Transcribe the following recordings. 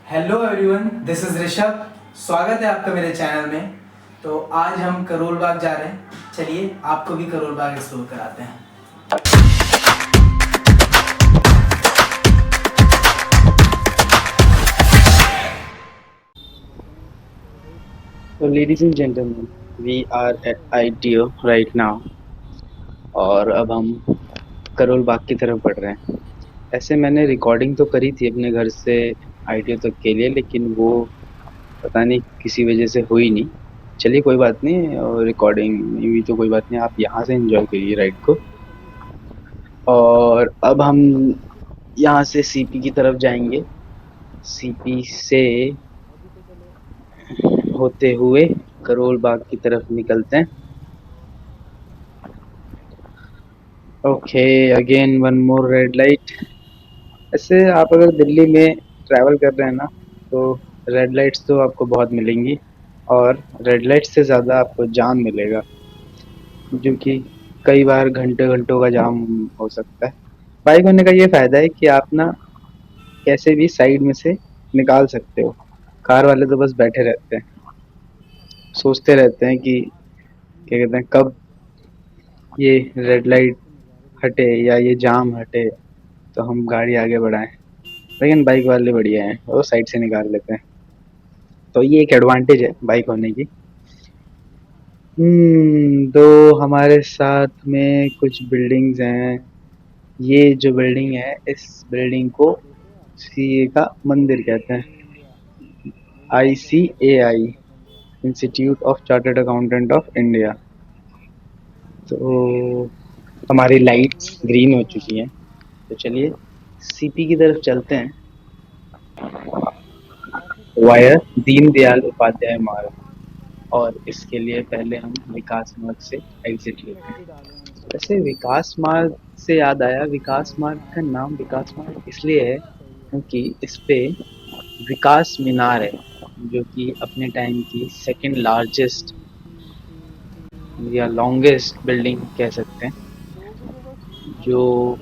Hello everyone, this is Rishabh. स्वागत है आपका मेरे चैनल में। तो आज हम करोल बाग जा रहे हैं। चलिए आपको भी करोल बाग एक्सप्लोर कराते हैं। So, ladies and gentlemen, we are at ITO right now और अब हम करोल बाग की तरफ बढ़ रहे हैं। ऐसे मैंने रिकॉर्डिंग तो करी थी अपने घर से ITO तक के लिए, लेकिन वो पता नहीं किसी वजह से हुई नहीं। चलिए कोई बात नहीं, और रिकॉर्डिंग नहीं हुई तो कोई बात नहीं, आप यहाँ से एंजॉय करिए राइड को। और अब हम यहाँ से CP की तरफ जाएंगे। CP से होते हुए करोल बाग की तरफ निकलते हैं। Okay, again one more red light. ऐसे आप अगर दिल्ली में ट्रैवल कर रहे हैं ना, तो रेड लाइट्स तो आपको बहुत मिलेंगी, और रेड लाइट्स से ज़्यादा आपको जाम मिलेगा, जो कि कई बार घंटे घंटों का जाम हो सकता है। बाइक होने का ये फ़ायदा है कि आप ना कैसे भी साइड में से निकाल सकते हो। कार वाले तो बस बैठे रहते हैं, सोचते रहते हैं कि क्या कहते हैं, कब ये रेड लाइट हटे या ये जाम हटे तो हम गाड़ी आगे बढ़ाएं। लेकिन बाइक वाले बढ़िया हैं, वो साइड से निकाल लेते हैं। तो ये एक एडवांटेज है बाइक होने की। तो हमारे साथ में कुछ बिल्डिंग्स हैं। ये जो बिल्डिंग है, इस बिल्डिंग को सीए का मंदिर कहते हैं। ICAI, institute of chartered accountant of India. तो हमारी लाइट्स ग्रीन हो चुकी हैं, तो चलिए CP की तरफ चलते हैं, वाया दीनदयाल उपाध्याय मार्ग। और इसके लिए पहले हम विकास मार्ग से एग्जिट लेते हैं। वैसे विकास मार्ग से याद आया, विकास मार्ग का नाम विकास मार्ग इसलिए है क्योंकि इस पे विकास मीनार है, जो कि अपने टाइम की सेकंड लार्जेस्ट या लॉन्गेस्ट बिल्डिंग कह सकते हैं, जो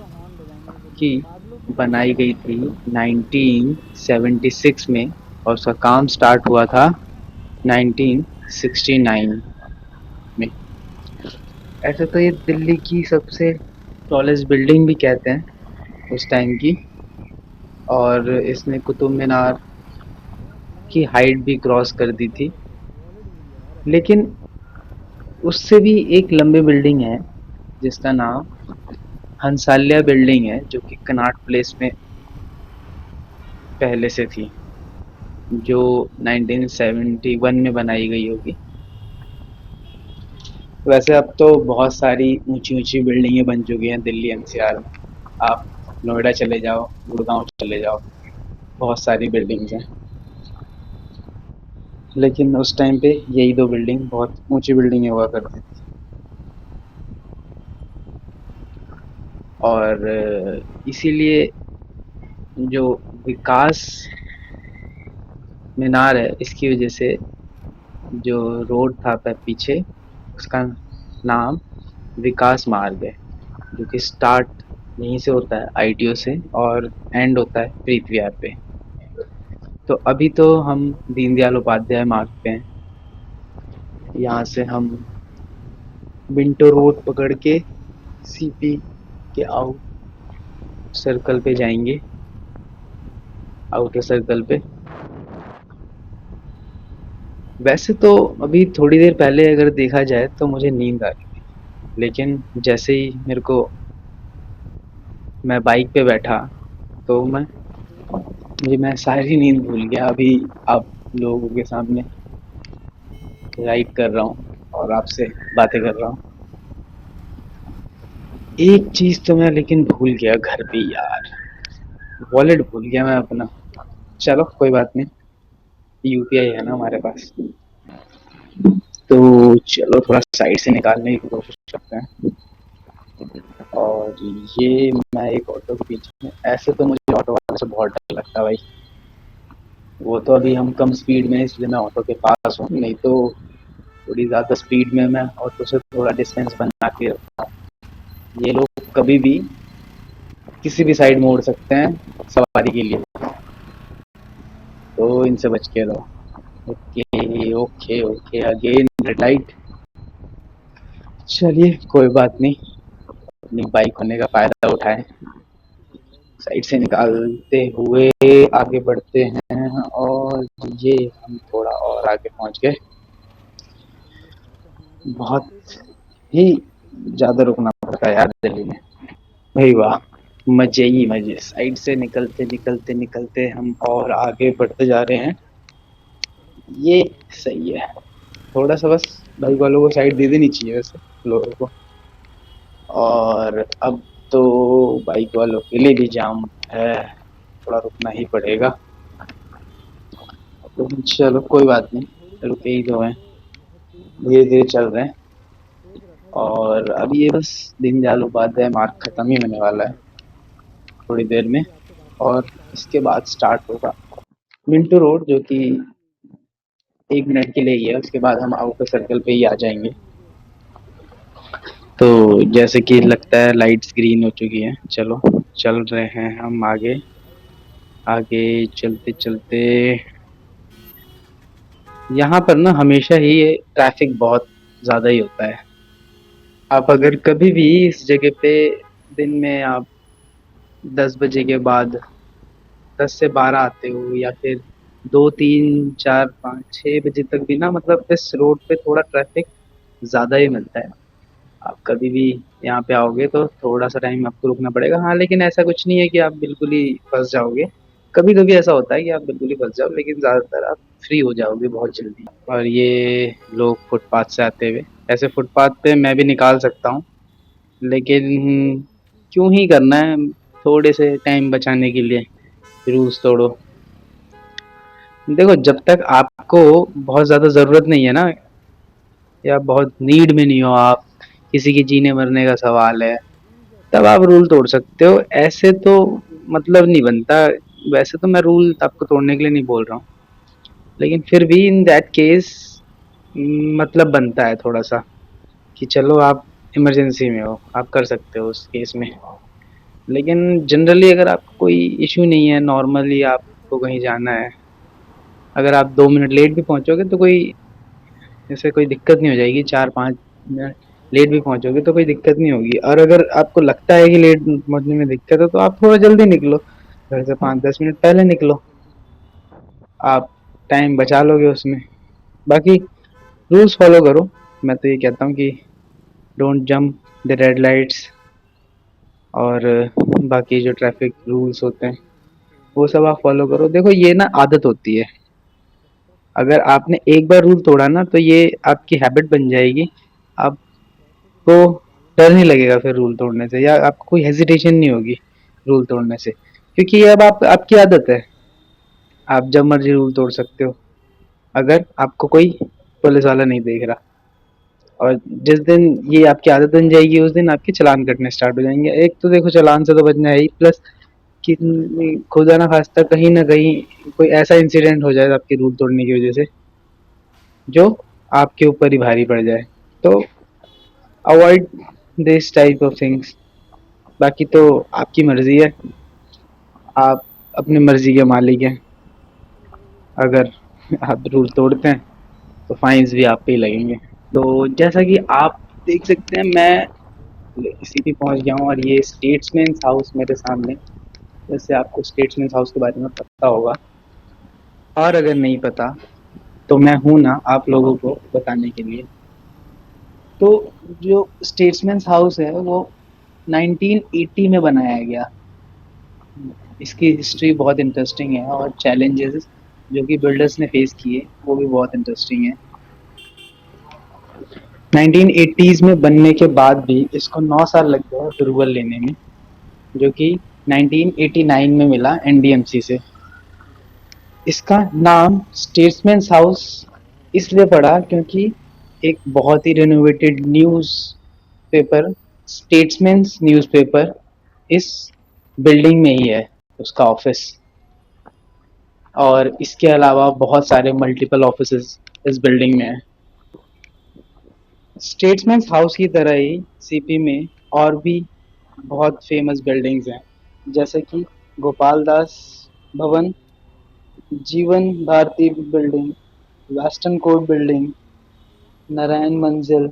कि बनाई गई थी 1976 में, और उसका काम स्टार्ट हुआ था 1969 में। ऐसे तो ये दिल्ली की सबसे टॉलेस्ट बिल्डिंग भी कहते हैं उस टाइम की, और इसने कुतुब मीनार की हाइट भी क्रॉस कर दी थी। लेकिन उससे भी एक लंबी बिल्डिंग है जिसका नाम हंसाल्या बिल्डिंग है, जो कि कनॉट प्लेस में पहले से थी, जो 1971 में बनाई गई होगी। वैसे अब तो बहुत सारी ऊंची ऊंची बिल्डिंगें बन चुकी हैं दिल्ली NCR में। आप नोएडा चले जाओ, गुड़गांव चले जाओ, बहुत सारी बिल्डिंग्स हैं। लेकिन उस टाइम पे यही दो बिल्डिंग बहुत ऊंची बिल्डिंगें हुआ करती थी। और इसीलिए जो विकास मीनार है, इसकी वजह से जो रोड था पीछे, उसका नाम विकास मार्ग है, जो कि स्टार्ट यहीं से होता है ITO से, और एंड होता है प्रीत विहार पे। तो अभी तो हम दीनदयाल उपाध्याय मार्ग पे हैं। यहाँ से हम मिंटो रोड पकड़ के CP के आउट सर्कल पे जाएंगे, आउटर सर्कल पे। वैसे तो अभी थोड़ी देर पहले अगर देखा जाए तो मुझे नींद आ रही थी, लेकिन जैसे ही मैं बाइक पे बैठा, तो मैं सारी नींद भूल गया। अभी आप लोगों के सामने राइड कर रहा हूँ और आपसे बातें कर रहा हूँ। एक चीज तो मैं लेकिन भूल गया घर पे यार, वॉलेट भूल गया मैं अपना। चलो कोई बात नहीं, UPI है ना हमारे पास, तो चलो थोड़ा साइड से निकालने की कोशिश करते हैं। और ये मैं एक ऑटो के पीछे, ऐसे तो मुझे ऑटो वाले से बहुत डर लगता है भाई। वो तो अभी हम कम स्पीड में, इसलिए मैं ऑटो के पास हूँ, नहीं तो थोड़ी ज़्यादा स्पीड में मैं ऑटो से थोड़ा डिस्टेंस बना के रखता हूँ। ये लोग कभी भी किसी भी साइड मोड़ सकते हैं सवारी के लिए। तो इनसे बच के रहो। Okay okay okay, again red light. चलिए कोई बात नहीं, अपनी बाइक होने का फायदा उठाएं, साइड से निकालते हुए आगे बढ़ते हैं। और ये हम थोड़ा और आगे पहुंच गए, बहुत ही ज्यादा रुकना पड़ता है यार दिल्ली में। भाई वाह, मजे ही मजे, साइड से निकलते निकलते निकलते हम और आगे बढ़ते जा रहे हैं। ये सही है, थोड़ा सा बस बाइक वालों को साइड दे देनी चाहिए वैसे लोगों को। और अब तो बाइक वालों के लिए भी जाम है, थोड़ा रुकना ही पड़ेगा। तो चलो कोई बात नहीं, रुके ही तो हैं, धीरे धीरे चल रहे हैं। और अब ये बस दीनदयाल उपाध्याय मार्ग खत्म ही होने वाला है थोड़ी देर में, और इसके बाद स्टार्ट होगा मिंटो रोड, जो कि 1 मिनट के लिए ही है, उसके बाद हम आउटर सर्कल पे ही आ जाएंगे। तो जैसे कि लगता है लाइट्स ग्रीन हो चुकी हैं, चलो चल रहे हैं हम आगे। आगे चलते चलते यहाँ पर ना हमेशा ही ट्रैफिक बहुत ज़्यादा ही होता है। आप अगर कभी भी इस जगह पे दिन में आप 10 बजे के बाद 10 से 12 आते हो, या फिर 2 3 4 5 6 बजे तक भी ना, मतलब इस रोड पे थोड़ा ट्रैफिक ज़्यादा ही मिलता है। आप कभी भी यहाँ पे आओगे तो थोड़ा सा टाइम आपको रुकना पड़ेगा। हाँ, लेकिन ऐसा कुछ नहीं है कि आप बिल्कुल ही फंस जाओगे। कभी कभी ऐसा होता है कि आप बिल्कुल ही फंस जाओ, लेकिन ज़्यादातर आप फ्री हो जाओगे बहुत जल्दी। और ये लोग फुटपाथ से आते हुए, ऐसे फुटपाथ पे मैं भी निकाल सकता हूँ, लेकिन क्यों ही करना है, थोड़े से टाइम बचाने के लिए रूल्स तोड़ो। देखो, जब तक आपको बहुत ज़्यादा ज़रूरत नहीं है ना, या बहुत नीड में नहीं हो आप, किसी के जीने मरने का सवाल है, तब आप रूल तोड़ सकते हो। ऐसे तो मतलब नहीं बनता। वैसे तो मैं रूल आपको तोड़ने के लिए नहीं बोल रहा हूँ, लेकिन फिर भी इन दैट केस मतलब बनता है थोड़ा सा, कि चलो आप इमरजेंसी में हो, आप कर सकते हो उस केस में। लेकिन जनरली अगर आपको कोई इशू नहीं है, नॉर्मली आपको कहीं जाना है, अगर आप 2 मिनट लेट भी पहुंचोगे तो कोई ऐसे कोई दिक्कत नहीं हो जाएगी। 4 5 मिनट लेट भी पहुंचोगे तो कोई दिक्कत नहीं होगी। और अगर आपको लगता है कि लेट पहुंचने में दिक्कत है, तो आप थोड़ा जल्दी निकलो, घर से 5 10 मिनट पहले निकलो, आप टाइम बचा लोगे उसमें। बाकी रूल्स फॉलो करो। मैं तो ये कहता हूँ कि don't jump the red lights, और बाकी जो ट्रैफिक रूल्स होते हैं वो सब आप फॉलो करो। देखो, ये ना आदत होती है, अगर आपने एक बार रूल तोड़ा ना तो ये आपकी हैबिट बन जाएगी। आपको डर नहीं लगेगा फिर रूल तोड़ने से, या आपको कोई हेजिटेशन नहीं होगी रूल तोड़ने से, क्योंकि ये अब आपकी आदत है। आप जब मर्जी रूल तोड़ सकते हो, अगर आपको कोई पुलिस वाला नहीं देख रहा। और जिस दिन ये आपकी आदत बन जाएगी, उस दिन आपके चालान कटने स्टार्ट हो जाएंगे। एक तो देखो, चालान से तो बचना है ही, प्लस कि खुदा ना खास्ता कहीं ना कहीं कोई ऐसा इंसिडेंट हो जाए आपके रूल तोड़ने की वजह से, जो आपके ऊपर ही भारी पड़ जाए। तो avoid this type of things. बाकी तो आपकी मर्जी है, आप अपनी मर्जी के मालिक हैं। अगर आप रूल तोड़ते हैं तो फाइन्स भी आप पे ही लगेंगे। तो जैसा कि आप देख सकते हैं, मैं इसी पे पहुंच गया हूँ, और ये स्टेट्समैन हाउस मेरे सामने। जैसे आपको स्टेट्समैन हाउस के बारे में पता होगा, और अगर नहीं पता तो मैं हूं ना आप लोगों को बताने के लिए। तो जो स्टेट्समैन हाउस है वो 1980 में बनाया गया। इसकी हिस्ट्री बहुत इंटरेस्टिंग है, और चैलेंजेस जो कि बिल्डर्स ने फेस किए वो भी बहुत इंटरेस्टिंग है। 1980s में बनने के बाद भी इसको 9 साल लग गए अप्रूवल लेने में, जो कि 1989 में मिला एनडीएमसी से। इसका नाम स्टेट्समैन हाउस इसलिए पड़ा क्योंकि एक बहुत ही renovated newspaper, Statesman newspaper, इस बिल्डिंग में ही है उसका ऑफिस। और इसके अलावा बहुत सारे मल्टीपल ऑफिसेज इस बिल्डिंग में है। स्टेट्समैन हाउस की तरह ही सीपी में और भी बहुत फेमस बिल्डिंग्स हैं, जैसे कि Gopal Das Bhawan, Jeevan Bharati building, western court building, Narayan Manzil,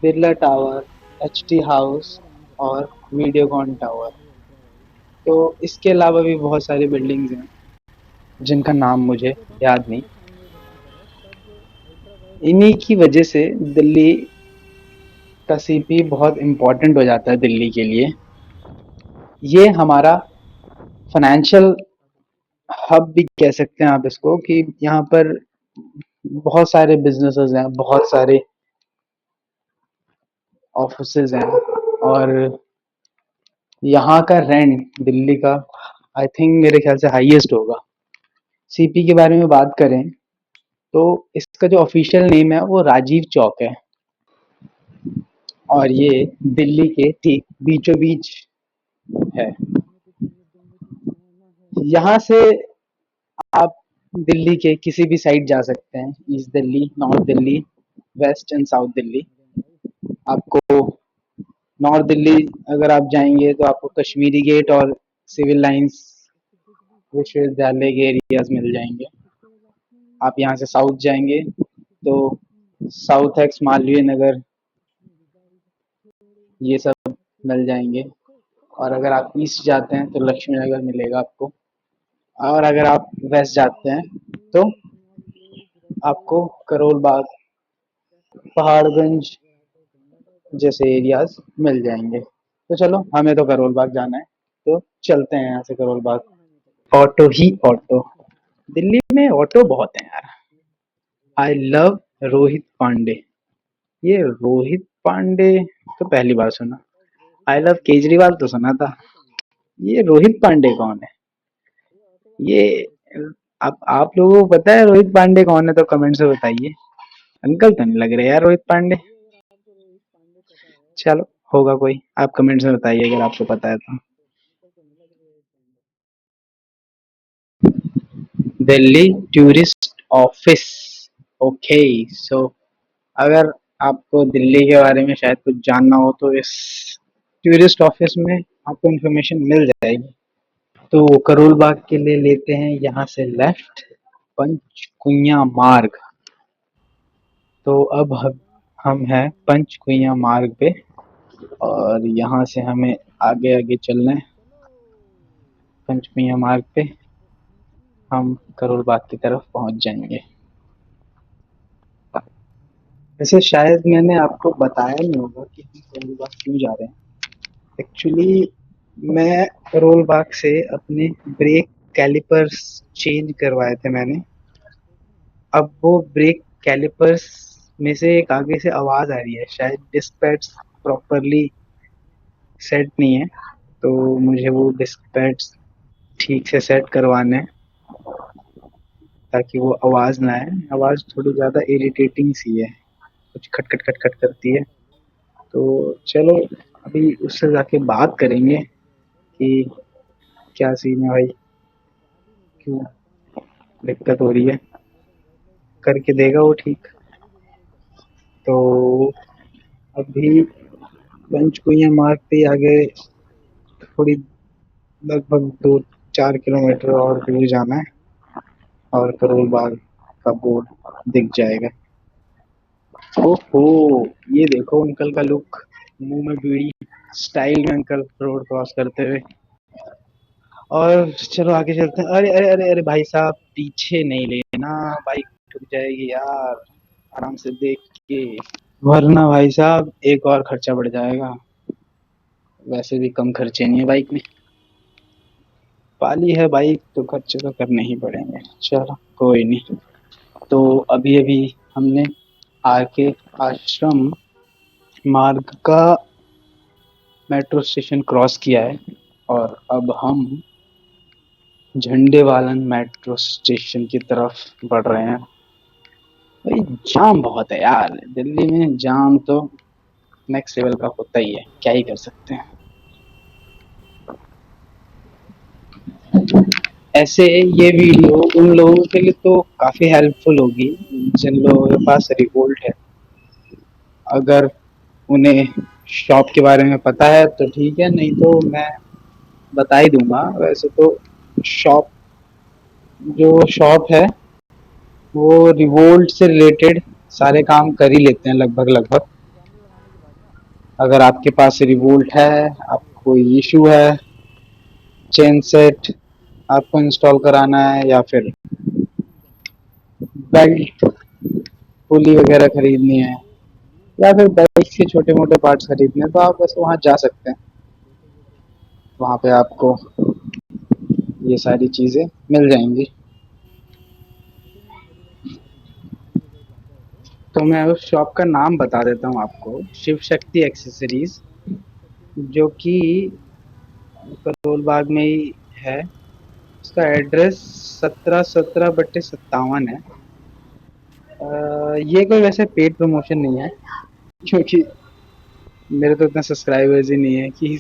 Birla tower, HT house और वीडियोकॉन टावर। तो इसके अलावा भी बहुत सारी बिल्डिंग्स हैं जिनका नाम मुझे याद नहीं। इन्हीं की वजह से दिल्ली का सीपी बहुत इम्पोर्टेंट हो जाता है दिल्ली के लिए। ये हमारा फाइनेंशियल हब भी कह सकते हैं आप इसको, कि यहाँ पर बहुत सारे बिजनेसेस हैं, बहुत सारे ऑफिसेज हैं, और यहाँ का रेंट दिल्ली का आई थिंक मेरे ख्याल से हाईएस्ट होगा। सीपी के बारे में बात करें तो इसका जो ऑफिशियल नेम है वो राजीव चौक है, और ये दिल्ली के ठीक बीचों बीच है। यहाँ से आप दिल्ली के किसी भी साइड जा सकते हैं, east Delhi, north Delhi, west and south Delhi. आपको नॉर्थ दिल्ली अगर आप जाएंगे तो आपको कश्मीरी गेट और सिविल लाइंस विश्वविद्यालय के एरियाज मिल जाएंगे। आप यहाँ से साउथ जाएंगे तो साउथ एक्स, मालवीय नगर, ये सब मिल जाएंगे। और अगर आप ईस्ट जाते हैं तो लक्ष्मी नगर मिलेगा आपको। और अगर आप वेस्ट जाते हैं तो आपको करोल बाग, पहाड़गंज जैसे एरियाज मिल जाएंगे। तो चलो, हमें तो करोल बाग जाना है, तो चलते हैं यहाँ से करोल बाग। ऑटो ही ऑटो, दिल्ली में ऑटो बहुत है यार। I love Rohit Pandey. ये रोहित पांडे तो पहली बार सुना। आई लव केजरीवाल तो सुना था, ये रोहित पांडे कौन है? ये आप लोगों को पता है रोहित पांडे कौन है तो कमेंट से बताइए। अंकल तो नहीं लग रहे यार रोहित पांडे। चलो, होगा कोई, आप कमेंट्स में बताइए अगर आपको पता है तो। Delhi tourist office. ओके, सो अगर आपको दिल्ली के बारे में शायद कुछ जानना हो तो इस टूरिस्ट ऑफिस में आपको इन्फॉर्मेशन मिल जाएगी। तो करोल बाग के लिए लेते हैं यहाँ से लेफ्ट, पंचकुइया मार्ग। तो अब हम हैं पंचकुइया मार्ग पे, और यहाँ से हमें आगे आगे चलना है। पंचकुइया मार्ग पे हम करोल बाग की तरफ पहुंच जाएंगे। वैसे शायद मैंने आपको बताया नहीं होगा कि हम करोल बाग क्यों जा रहे हैं। एक्चुअली मैं करोल बाग से अपने ब्रेक कैलिपर्स चेंज करवाए थे मैंने। अब वो ब्रेक कैलिपर्स में से एक आगे से आवाज आ रही है, शायद डिस्क पैड्स प्रॉपरली सेट नहीं है, तो मुझे वो डिस्क पैड्स ठीक से सेट करवाने हैं ताकि वो आवाज ना आए। आवाज थोड़ी ज्यादा इरिटेटिंग सी है, कुछ खट खट खट खट करती है। तो चलो, अभी उससे जाके बात करेंगे कि क्या सीन है भाई, क्यों दिक्कत हो रही है। करके देगा वो ठीक। तो अभी पंचकुइया मार्ग पे आगे थोड़ी लगभग 2-4 किलोमीटर और दूर जाना है और करोल बाग का बोर्ड दिख जाएगा। ओहो, ये देखो अंकल का लुक, मुंह में बीड़ी, स्टाइल में अंकल रोड क्रॉस करते हुए। और चलो आगे चलते हैं। अरे अरे अरे अरे भाई साहब, पीछे नहीं लेना, बाइक ठुक जाएगी यार, आराम से देख के, वरना भाई साहब एक और खर्चा बढ़ जाएगा। वैसे भी कम खर्चे नहीं है बाइक में, पाली है बाइक तो खर्चे तो करने ही पड़ेंगे। चलो कोई नहीं। तो अभी अभी हमने आके आश्रम मार्ग का मेट्रो स्टेशन क्रॉस किया है, और अब हम झंडेवालन मेट्रो स्टेशन की तरफ बढ़ रहे हैं। भाई जाम बहुत है यार दिल्ली में, जाम तो नेक्स्ट लेवल का होता ही है, क्या ही कर सकते हैं। ऐसे ये वीडियो उन लोगों के लिए तो काफी हेल्पफुल होगी जिन लोगों के पास रिवोल्ट है। अगर उन्हें शॉप के बारे में पता है तो ठीक है, नहीं तो मैं बता ही दूंगा। वैसे तो शॉप जो शॉप है वो रिवोल्ट से रिलेटेड सारे काम कर ही लेते हैं लगभग लगभग। अगर आपके पास रिवोल्ट है, आपको कोई इशू है, चेन सेट आपको इंस्टॉल कराना है या फिर बेल्ट पुली वगैरह खरीदनी है या फिर बाइक के छोटे मोटे पार्ट्स खरीदने हैं, तो आप बस वहाँ जा सकते हैं। वहाँ पे आपको ये सारी चीज़ें मिल जाएंगी। तो मैं उस शॉप का नाम बता देता हूँ आपको, शिव शक्ति एक्सेसरीज, जो कि करोल बाग में ही है। उसका एड्रेस 1717/57 है। ये कोई वैसे पेड प्रमोशन नहीं है, क्योंकि मेरे तो इतना सब्सक्राइबर्स ही नहीं है कि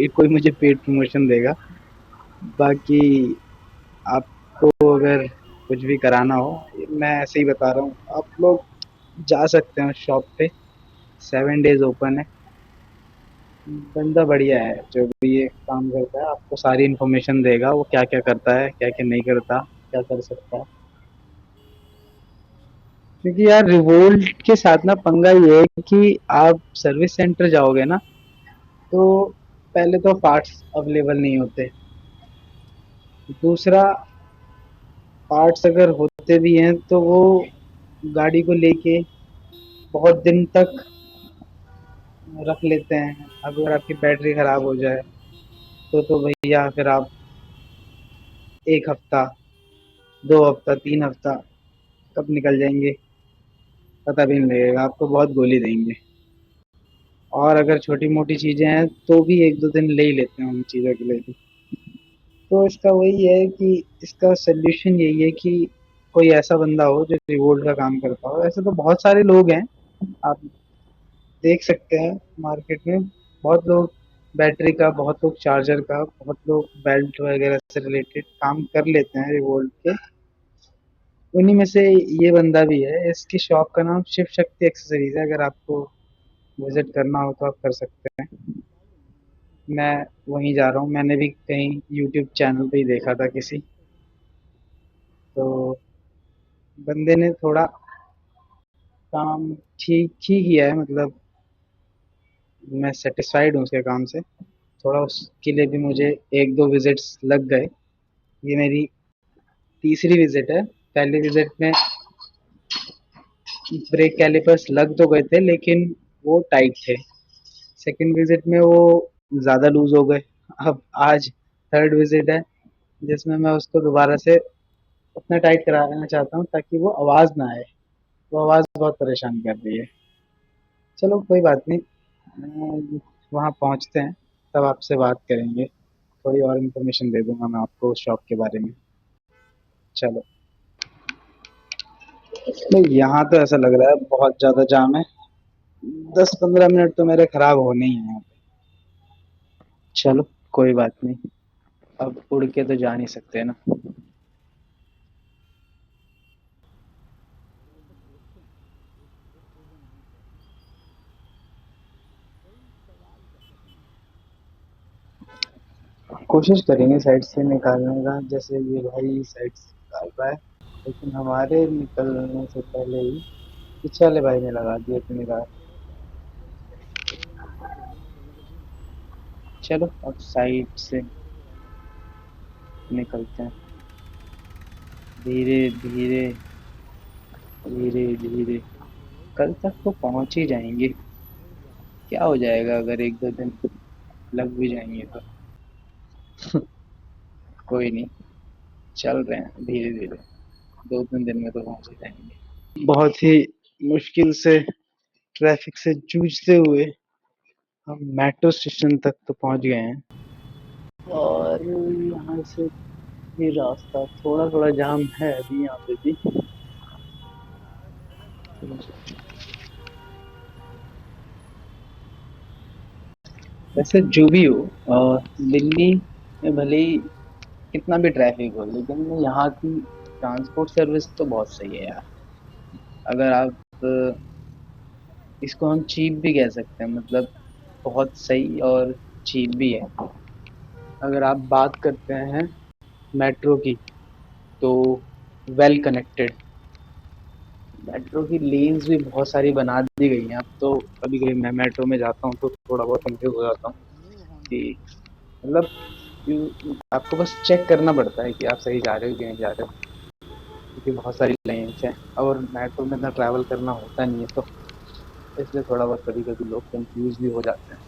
कोई मुझे पेड प्रमोशन देगा। बाकी आपको अगर कुछ भी कराना हो, मैं ऐसे ही बता रहा हूँ, आप लोग जा सकते हैं उस शॉप पे। 7 डेज ओपन है। बंदा बढ़िया है, जो भी ये काम करता है आपको सारी इन्फॉर्मेशन देगा, वो क्या क्या करता है, क्या क्या नहीं करता, क्या कर सकता है। क्योंकि यार रिवोल्ट के साथ ना पंगा ये है कि आप सर्विस सेंटर जाओगे ना, तो पहले तो पार्ट्स अवेलेबल नहीं होते। दूसरा, पार्ट्स अगर होते भी हैं तो वो गाड़ी को लेके बहुत दिन तक रख लेते हैं। अगर आपकी बैटरी खराब हो जाए तो भैया फिर आप 1 हफ्ता, 2 हफ्ता, 3 हफ्ता कब निकल जाएंगे पता भी नहीं लगेगा, आपको बहुत गोली देंगे। और अगर छोटी मोटी चीजें हैं तो भी 1-2 दिन ले ही लेते हैं उन चीज़ों के लिए भी। तो इसका वही है कि इसका सोल्यूशन यही है कि कोई ऐसा बंदा हो जो रिवोल्ट का काम करता हो। ऐसे तो बहुत सारे लोग हैं, आप देख सकते हैं मार्केट में। बहुत लोग बैटरी का, बहुत लोग चार्जर का, बहुत लोग बेल्ट वगैरह से रिलेटेड काम कर लेते हैं रिवोल्ट के। उन्हीं में से ये बंदा भी है। इसकी शॉप का नाम शिव शक्ति एक्सेसरीज है। अगर आपको विजिट करना हो तो आप कर सकते हैं। मैं वहीं जा रहा हूँ, मैंने भी कहीं यूट्यूब चैनल पे ही देखा था किसी, तो बंदे ने थोड़ा काम ठीक ही किया है। मतलब मैं सेटिस्फाइड हूँ उसके काम से। थोड़ा उसके लिए भी मुझे 1-2 विजिट्स लग गए। ये मेरी तीसरी विजिट है। पहली विजिट में ब्रेक कैलिपर्स लग तो गए थे लेकिन वो टाइट थे। सेकंड विजिट में वो ज़्यादा लूज हो गए। अब आज थर्ड विजिट है जिसमें मैं उसको दोबारा से उतना टाइट कराना चाहता हूँ ताकि वो आवाज़ ना आए। वो आवाज़ बहुत परेशान कर रही है। चलो कोई बात नहीं, वहाँ पहुँचते हैं तब आपसे बात करेंगे। थोड़ी और इन्फॉर्मेशन दे दूंगा मैं आपको उस शॉप के बारे में। चलो। नहीं, यहाँ तो ऐसा लग रहा है बहुत ज़्यादा जाम है। 10-15 मिनट तो मेरे खराब होने ही हैं यहाँ पे। चलो कोई बात नहीं, अब उड़ के तो जा नहीं सकते ना। कोशिश करेंगे साइड से निकालने का, जैसे ये भाई साइड से निकाल रहा है, लेकिन हमारे निकलने से पहले ही पीछे वाले भाई ने लगा दिया तो निकाल। चलो अब साइड से निकलते हैं, धीरे धीरे, धीरे धीरे। कल तक तो पहुंच ही जाएंगे। क्या हो जाएगा अगर 1-2 दिन लग भी जाएंगे तो। कोई नहीं, चल रहे हैं धीरे धीरे। 2-3 दिन में तो पहुंच ही जाएंगे। बहुत ही मुश्किल से ट्रैफिक से जूझते हुए हम मेट्रो स्टेशन तक तो पहुंच गए हैं। और यहाँ से भी रास्ता थोड़ा थोड़ा जाम है अभी यहाँ पे भी। वैसे जो भी हो, दिल्ली में भले ही कितना भी ट्रैफिक हो, लेकिन यहाँ की ट्रांसपोर्ट सर्विस तो बहुत सही है यार। अगर आप इसको हम चीप भी कह सकते हैं, मतलब बहुत सही और चीप भी है। अगर आप बात करते हैं मेट्रो की, तो वेल कनेक्टेड। मेट्रो की लेन्स भी बहुत सारी बना दी गई हैं अब तो। कभी कभी मैं मेट्रो में जाता हूँ तो थोड़ा बहुत कंफ्यूज हो जाता हूँ कि मतलब आपको बस चेक करना पड़ता है कि आप सही जा रहे हो कि नहीं जा रहे हो, क्योंकि बहुत सारी लाइन्स हैं और मेट्रो में इतना ट्रैवल करना होता नहीं है, तो इसलिए थोड़ा बहुत कभी कभी लोग कंफ्यूज भी हो जाते हैं।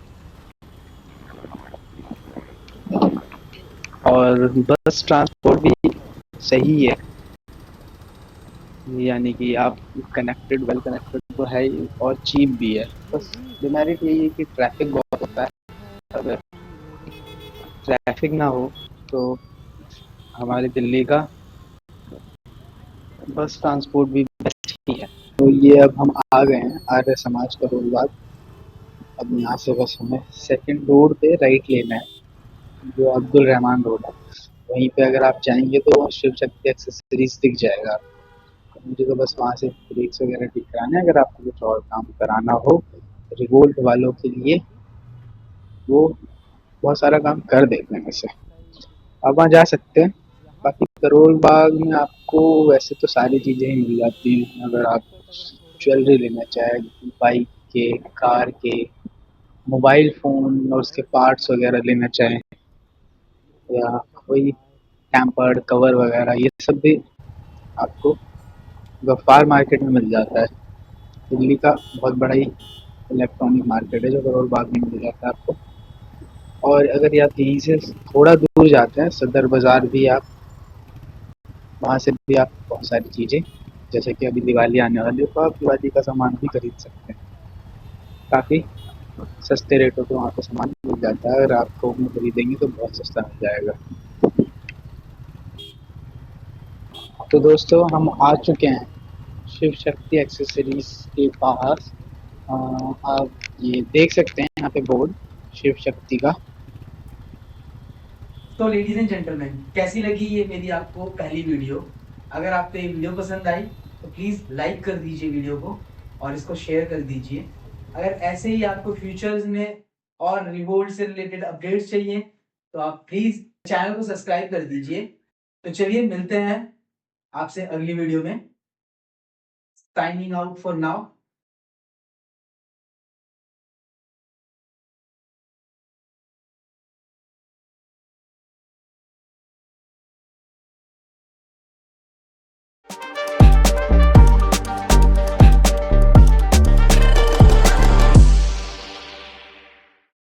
और बस ट्रांसपोर्ट भी सही है, यानी कि आप कनेक्टेड वेल कनेक्टेड तो है ही और चीप भी है। बस डिमेरिट यही है कि ट्रैफिक बहुत होता है। अगर ट्रैफिक ना हो तो हमारी दिल्ली का बस ट्रांसपोर्ट भी बेस्ट ही है। तो ये अब हम आ गए हैं आर्य समाज करोल बाग। अब यहाँ से बस हमें सेकंड रोड पे राइट लेना है, जो अब्दुल रहमान रोड है। वहीं पे अगर आप जाएंगे तो शिव शक्ति एक्सेसरीज दिख जाएगा। मुझे तो बस वहाँ से ब्रेक्स वगैरह ठीक कराने हैं। अगर आपको कुछ और काम कराना हो रिवोल्ट वालों के लिए, वो बहुत सारा काम कर देते हैं वैसे, आप वहाँ जा सकते हैं। बाकी करोल बाग में आपको वैसे तो सारी चीज़ें ही मिल जाती हैं। अगर आप ज्वेलरी लेना चाहें, बाइक के, कार के, मोबाइल फ़ोन और उसके पार्ट्स वगैरह लेना चाहें, या कोई टेम्पर्ड कवर वगैरह, ये सब भी आपको गफ्फार मार्केट में मिल जाता है। दिल्ली का बहुत बड़ा ही इलेक्ट्रॉनिक मार्केट है जो करोल बाग में मिल जाता है आपको। और अगर आप यहीं से थोड़ा दूर जाते हैं सदर बाज़ार भी, आप वहाँ से भी आप बहुत सारी चीज़ें, जैसे कि अभी दिवाली आने वाली है तो आप दिवाली का सामान भी खरीद सकते हैं। काफ़ी सस्ते रेटों पे वहाँ पे सामान मिल जाता है। अगर आप थोक में खरीदेंगे तो बहुत सस्ता मिल जाएगा। तो दोस्तों हम आ चुके हैं शिव शक्ति एक्सेसरीज के पास। आप ये देख सकते हैं यहाँ पे बोर्ड शिव शक्ति का। तो लेडीज एंड जेंटलमैन, कैसी लगी ये मेरी आपको पहली वीडियो? अगर आपको ये वीडियो पसंद आई तो प्लीज लाइक कर दीजिए वीडियो को और इसको शेयर कर दीजिए। अगर ऐसे ही आपको फ्यूचर्स में और रिवोल्ट से रिलेटेड अपडेट्स चाहिए तो आप प्लीज चैनल को सब्सक्राइब कर दीजिए। तो चलिए मिलते हैं आपसे अगली वीडियो में। Signing out for now.